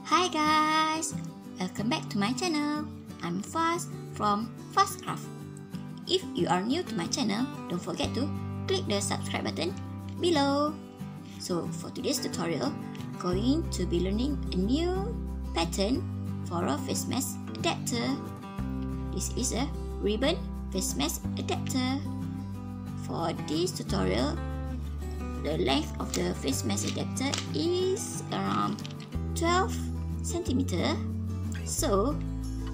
Hi guys! Welcome back to my channel. I'm Faz from Fazcraft. If you are new to my channel, don't forget to click the subscribe button below. So for today's tutorial, going to be learning a new pattern for a face mask adapter. This is a ribbon face mask adapter. For this tutorial, the length of the face mask adapter is around 12 centimeter. So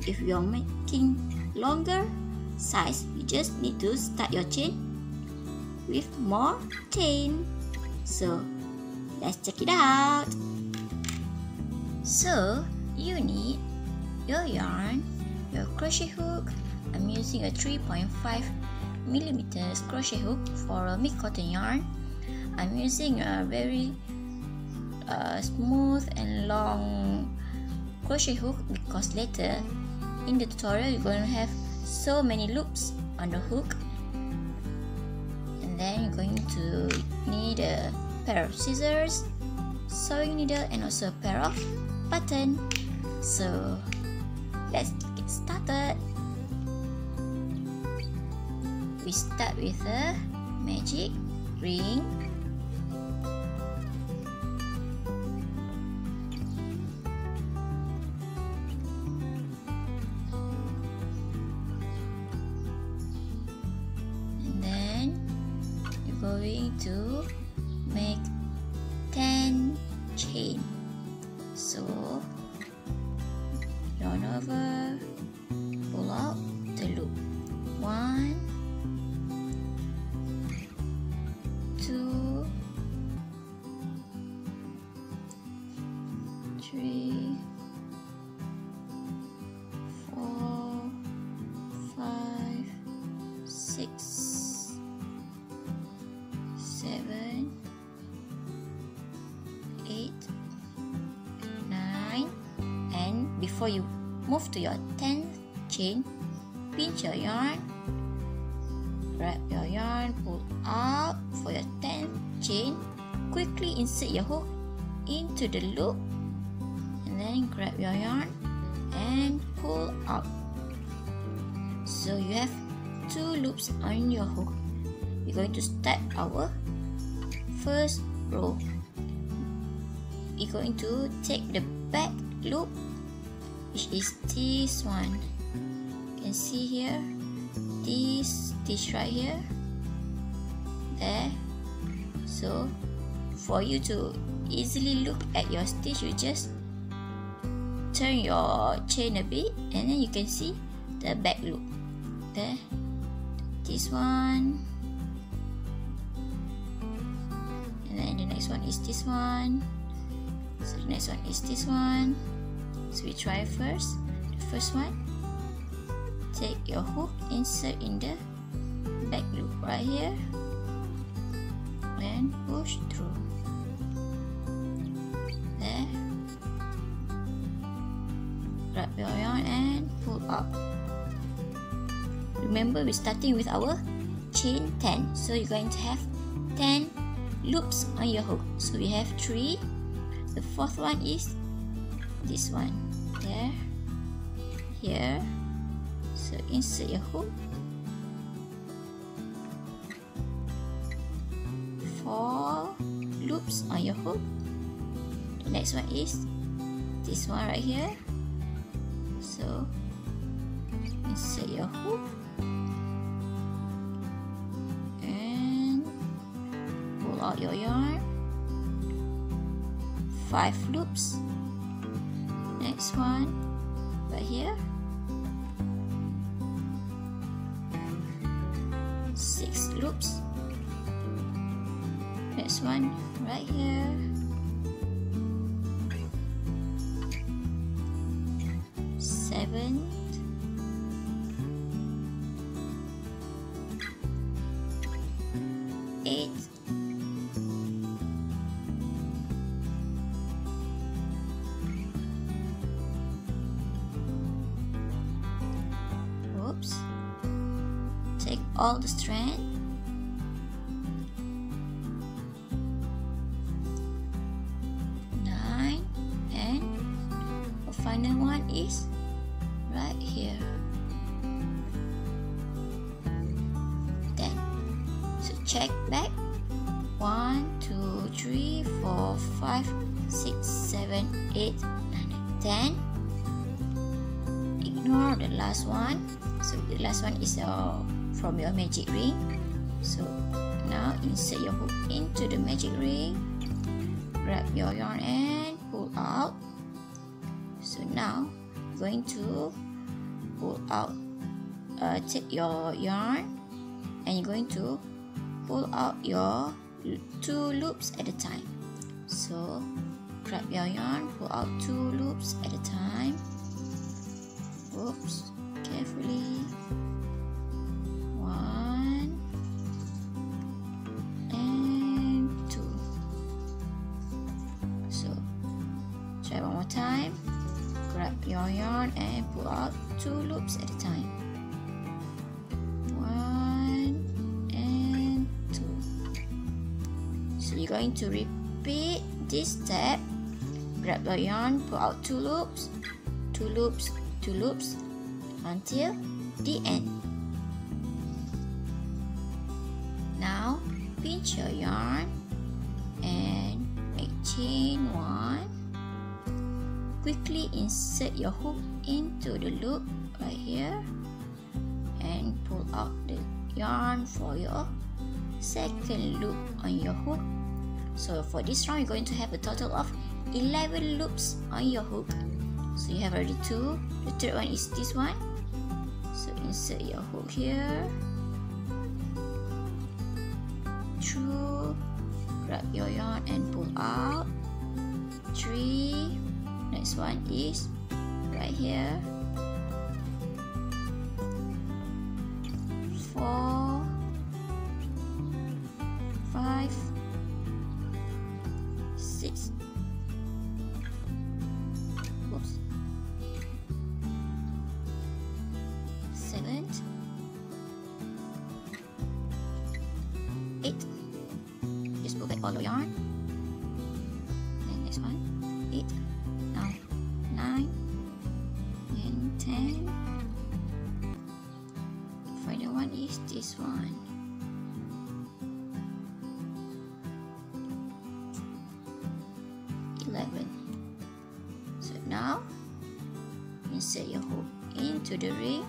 if you are making longer size, you just need to start your chain with more chain. So let's check it out. So you need your yarn, your crochet hook. I'm using a 3.5 millimeters crochet hook for a mid cotton yarn. I'm using a very smooth and long crochet hook because later in the tutorial you're going to have so many loops on the hook, and then you're going to need a pair of scissors, sewing needle, and also a pair of button. So let's get started. We start with a magic ring. Going to make 10 chain. So yarn over, pull out the loop. 1, 2, 3, 4, 5, 6, 7, 8, 9, and before you move to your 10th chain, pinch your yarn, grab your yarn, pull out for your 10th chain, quickly insert your hook into the loop, and then grab your yarn and pull out. So you have 2 loops on your hook. We're going to start our first row. We're going to take the back loop, which is this one. You can see here, this stitch right here, there. So for you to easily look at your stitch, you just turn your chain a bit, and then you can see the back loop there. This one. And the next one is this one. So the next one is this one. So we try first. The first one, take your hook, insert in the back loop right here, and push through. There. Grab your yarn and pull up. Remember, we're starting with our chain 10. So you're going to have 10 loops on your hook. So we have 3. The 4th one is this one. There, here. So insert your hook. 4 loops on your hook. The next one is this one right here. So insert your hook. Out your yarn, 5 loops. Next one right here, 6 loops. Next one right here, 7, 8, 'oops, take all the strand, 9, and final one is right here. 10. So check back. 1, 2, 3, 4, 5, 6, 7, 8, 9, 10. Ignore the last one. So the last one is from your magic ring. So now insert your hook into the magic ring. Grab your yarn and pull out. So now going to pull out. Take your yarn and you're going to pull out your 2 loops at a time. So grab your yarn, pull out 2 loops at a time. Oops, carefully. 1 and 2. So try one more time. Grab your yarn and pull out 2 loops at a time. 1 and 2. So you're going to repeat this step. Grab your yarn, pull out 2 loops, 2 loops, 2 loops until the end. Now pinch your yarn and make chain 1. Quickly insert your hook into the loop right here and pull out the yarn for your second loop on your hook. So for this round, you're going to have a total of 11 loops on your hook. So you have already 2. The third one is this one. So insert your hook here. Through. Grab your yarn and pull out. 3. Next one is right here. 4, 5, 6. Oops. 7, 8. Just pull back all your yarn. And next one, 8. Now 9 and 10. The final one is this one. 11. So now insert your hook into the ring.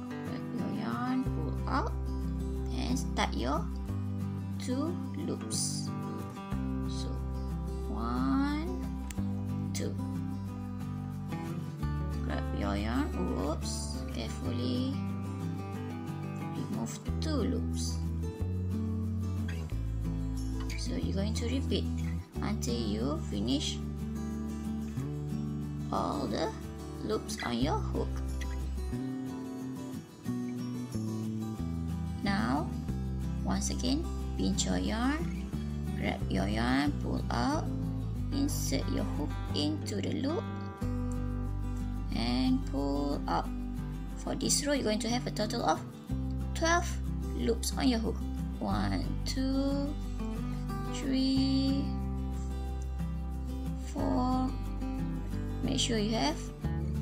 Grab your yarn, pull out, and start your 2 loops. So 1, 2. Grab your yarn. Oops, carefully remove 2 loops. So you're going to repeat until you finish all the loops on your hook. Now once again, pinch your yarn, grab your yarn, pull out, insert your hook into the loop and pull out. For this row, you're going to have a total of 12 loops on your hook. 1, 2, 3, 4. Make sure you have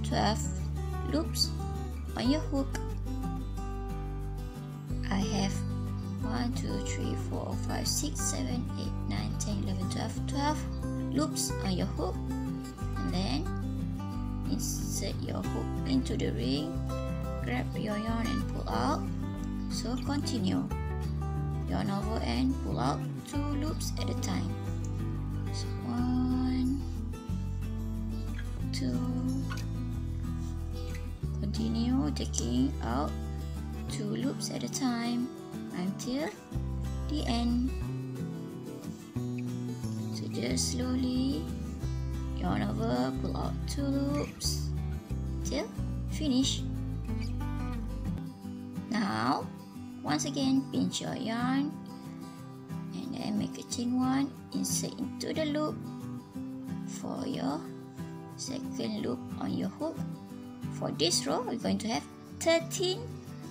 12 loops on your hook. I have 1, 2, 3, 4, 5, 6, 7, 8, 9, 10, 11, 12 loops on your hook. And then insert your hook into the ring, grab your yarn and pull out. So continue. Yarn over and pull out 2 loops at a time. So 1, 2. Continue taking out 2 loops at a time until the end. So just slowly yarn over, pull out 2 loops till finish. Now once again, pinch your yarn and then make a chain 1, insert into the loop for your second loop on your hook. For this row, we're going to have 13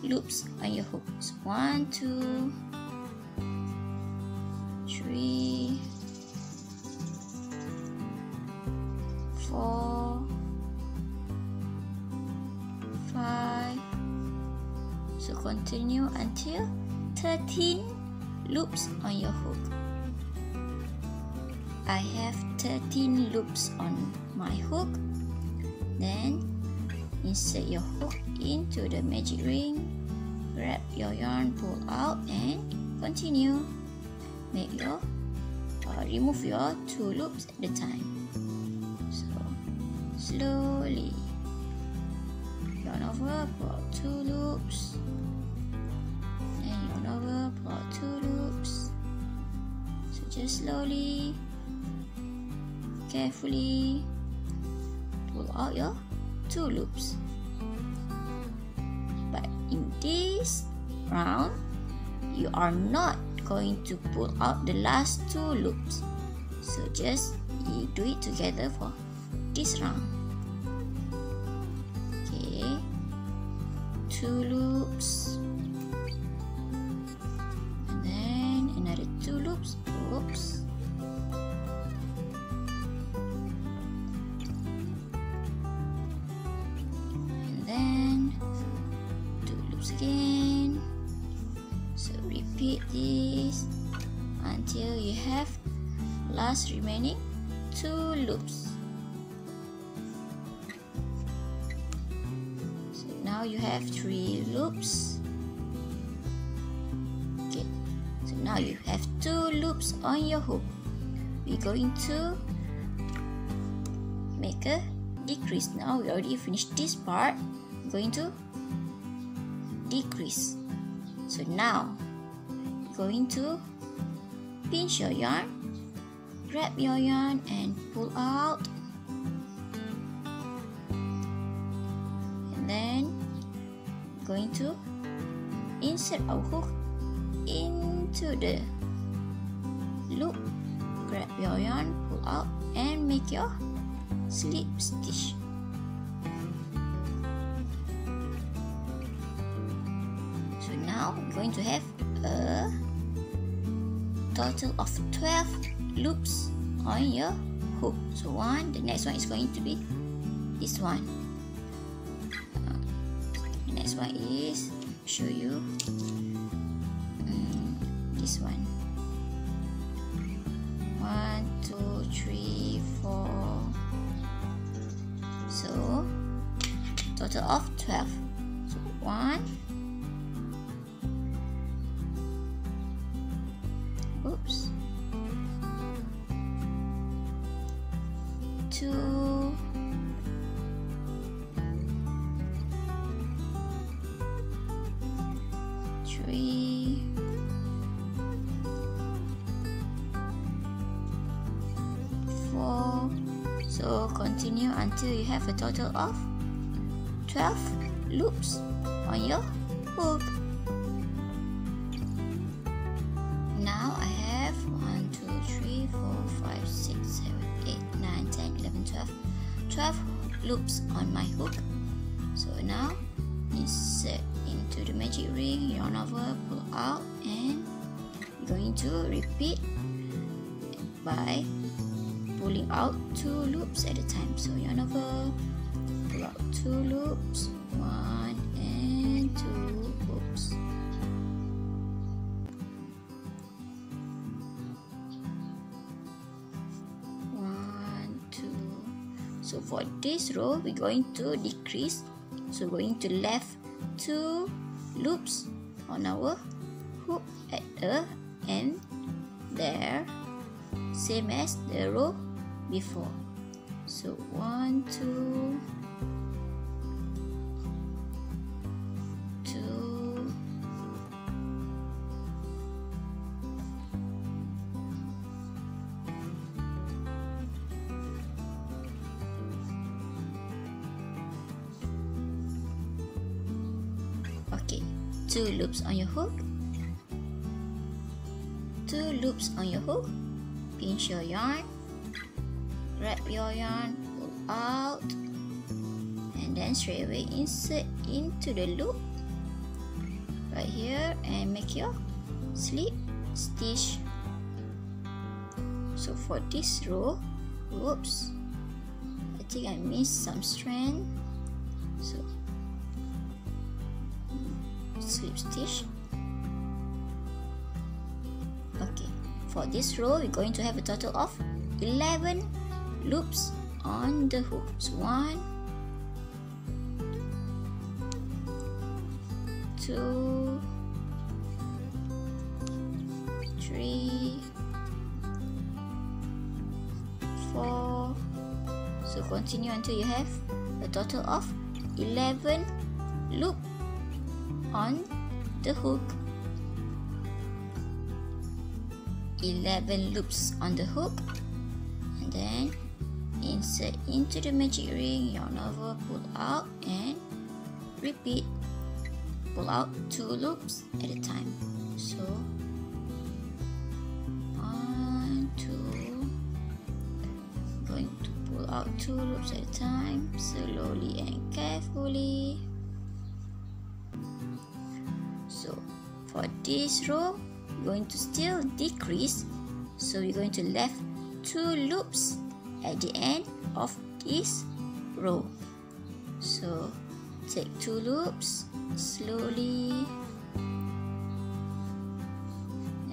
loops on your hook. So 1, 2, 3, 4, 5. So continue until 13 loops on your hook. I have 13 loops on my hook. Then insert your hook into the magic ring, grab your yarn, pull out, and continue. Make your remove your 2 loops at a time. So slowly yarn over, pull out 2 loops, and yarn over, pull out 2 loops. So just slowly, carefully pull out your 2 loops. But in this round, you are not going to pull out the last 2 loops. So just do it together for this round. Okay, 2 loops, and then another 2 loops. Oops. And then 2 loops again. So repeat this until you have last remaining 2 loops. So now you have 3 loops. Okay, so now you have 2 loops on your hook. We're going to make a decrease. Now we already finished this part. We're going to decrease. So now you're going to pinch your yarn, grab your yarn and pull out, and then going to insert our hook into the loop, grab your yarn, pull out, and make your slip stitch. So now we're going to have a total of 12 loops on your hook. So the next one is going to be this one. The next one is, show you this one. 1, 2, 3, 4. So total of 12. So 1, oops, 2, 3, 4. So continue until you have a total of 12 loops on your hook. Now I have 1, 2, 3, 4, 5, 6, 7, 8, 9, 10, 11, 12 loops on my hook. So now insert into the magic ring, yarn over, pull out, and I'm going to repeat by pulling out 2 loops at a time. So yarn over, pull out 2 loops, 1 and 2 loops. So for this row, we're going to decrease. So we're going to left 2 loops on our hook at the end there, same as the row before. So 1, 2, 2, okay, 2 loops on your hook, 2 loops on your hook, pinch your yarn, grab your yarn, pull out, and then straight away insert into the loop right here and make your slip stitch. So for this row, whoops, I I think I missed some strand, so slip stitch. Okay, for this row we're going to have a total of 11 loops on the hook. So 1, 2, 3, 4. So continue until you have a total of 11 loop on the hook. 11 loops on the hook, and then insert into the magic ring, yarn over, pull out, and repeat. Pull out 2 loops at a time. So 1, 2, going to pull out 2 loops at a time, slowly and carefully. So for this row, we're going to still decrease, so we're going to left 2 loops at the end of this row. So take 2 loops slowly,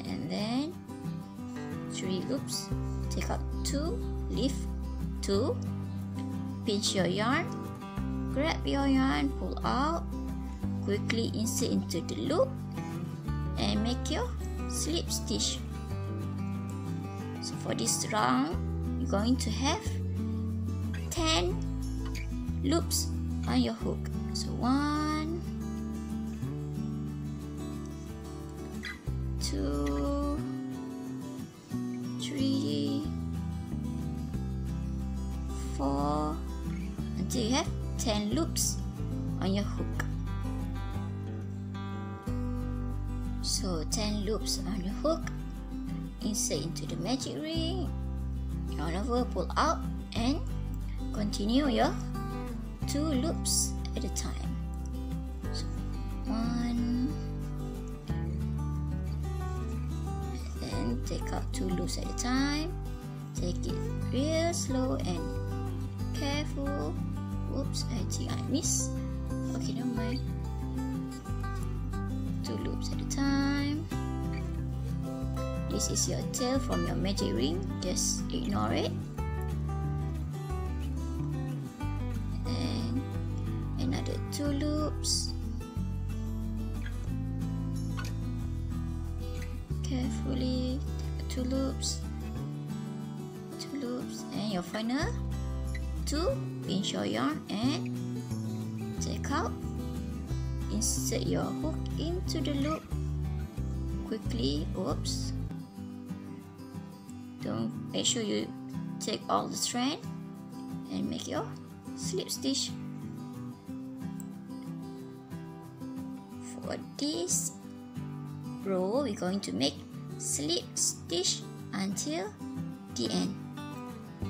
and then 3 loops, take out 2, lift 2, pinch your yarn, grab your yarn, pull out, quickly insert into the loop and make your slip stitch. So for this round, you're going to have 10 loops on your hook. So 1, 2, 3, 4, until you have 10 loops on your hook. So 10 loops on your hook, insert into the magic ring, yarn over, pull out, and continue your 2 loops at a time. So 1, and then take out 2 loops at a time. Take it real slow and careful. Oops, I think I missed. Okay, never mind. 2 loops at a time. This is your tail from your magic ring, just ignore it. And another 2 loops. Carefully, 2 loops, 2 loops, and your final 2. Pinch your yarn and take out. Insert your hook into the loop quickly. Oops. Don't make sure you take all the strand and make your slip stitch. For this row, we're going to make slip stitch until the end.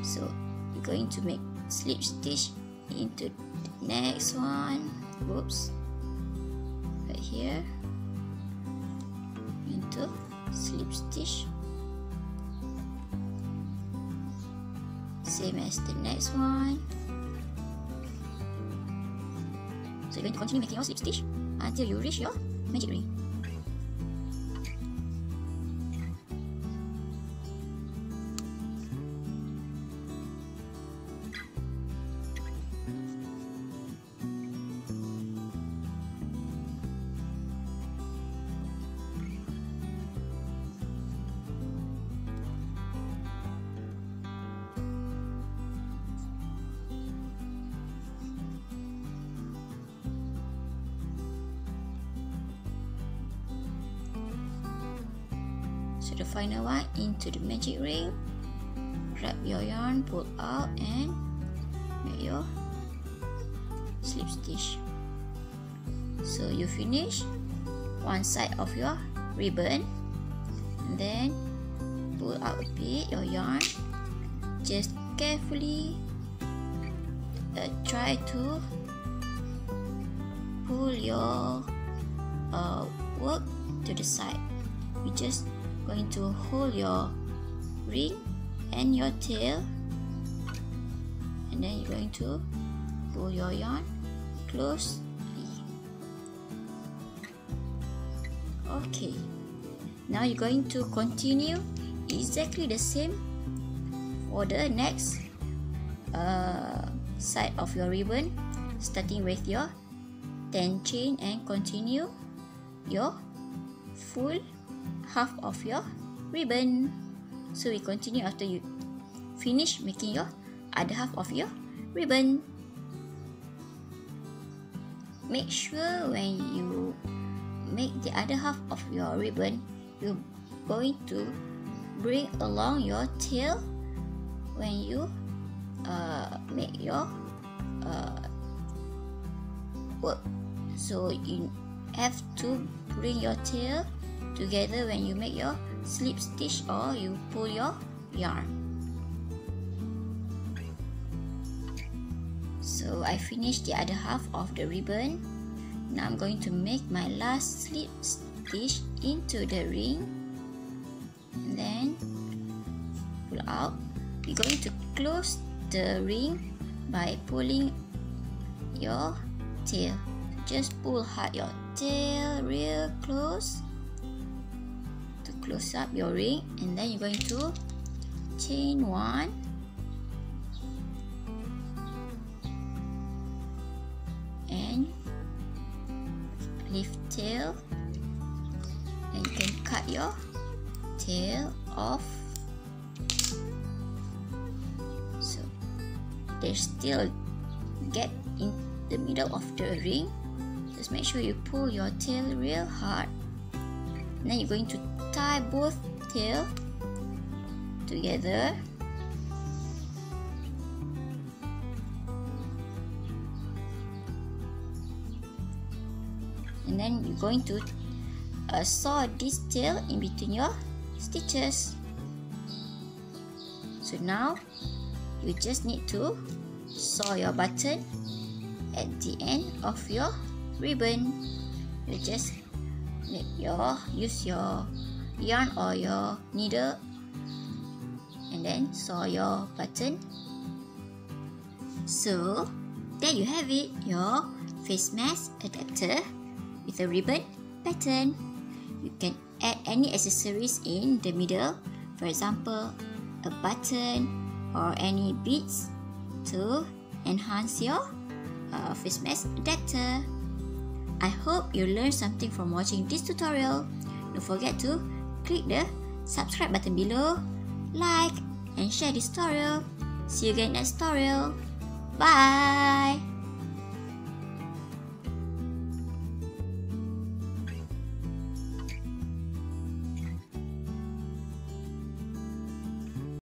So we're going to make slip stitch into the next one. Oops. Right here, into slip stitch, same as the next one. So you're going to continue making your slip stitch until you reach your magic ring. So the final one, into the magic ring, grab your yarn, pull out, and make your slip stitch. So you finish one side of your ribbon, and then pull out a bit your yarn. Just carefully try to pull your work to the side. We just going to hold your ring and your tail, and then you're going to pull your yarn closely. Okay, now you're going to continue exactly the same for the next side of your ribbon, starting with your 10 chain and continue your full half of your ribbon. So we continue after you finish making your other half of your ribbon. Make sure when you make the other half of your ribbon, you're going to bring along your tail when you make your work. So you have to bring your tail together when you make your slip stitch or you pull your yarn. So I finished the other half of the ribbon. Now I'm going to make my last slip stitch into the ring and then pull out. We're going to close the ring by pulling your tail. Just pull hard your tail real close to close up your ring, and then you're going to chain 1 and lift tail, and you can cut your tail off. So there's still a gap in the middle of the ring. Just make sure you pull your tail real hard. And then you're going to tie both tail together. And then you're going to sew this tail in between your stitches. So now you just need to sew your button at the end of your ribbon. You just use your yarn or your needle and then sew your button. So there you have it, your face mask adapter with a ribbon pattern. You can add any accessories in the middle, for example a button or any beads to enhance your face mask adapter. I hope you learned something from watching this tutorial. Don't forget to click the subscribe button below, like and share this tutorial. See you again next tutorial. Bye!